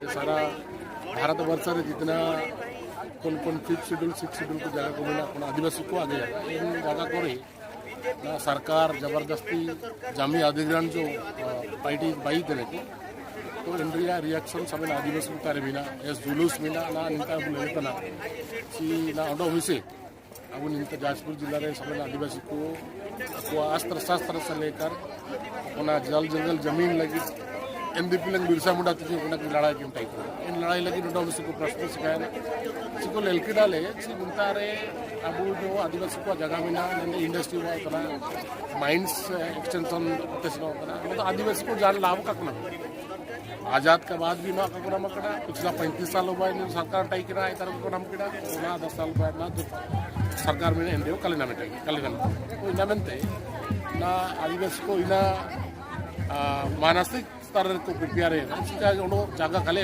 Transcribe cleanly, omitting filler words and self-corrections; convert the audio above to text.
सारा भारतवर्ष में जितना कौन कौन 5th शेड्यूल 6th शेड्यूल को जगह को मिला कौन आदिवासी को आगे जाएगा इन जगह को ना सरकार जबरदस्ती जमी अधिग्रहण जो पार्टी बाई देने को तो इंडिया रिएक्शन सब आदिवासी को तारे बिना एस जुलूस बिना ना इनका बोले ना सी ना ऑटो मिसे अब इंत जाजपुर जिला में सब आदिवासी को अस्त्र शस्त्र से लेकर जल जंगल जमीन लगी एनडीपी लंग बिरसा मुंडा तुझे की लड़ाई क्यों टाइप इन लड़ाई लगी नोटा को प्रश्न सिखाया ना को लेलकी डाले चिंता रे अब जो आदिवासी को जगह में ना इंडस्ट्री हुआ माइंस एक्सटेंशन होता तो आदिवासी को जान लाभ का आज़ाद के बाद भी ना का मकड़ा पिछला 35 साल हुआ सरकार टाइक रहा है तरफ को नाम किड़ा ना 10 साल बाद ना सरकार में एंडे कलिना में टाइक कलिना तो इना मेंते ना आदिवासी को इना मानसिक स्तर को प्रिपेयर है जगह कले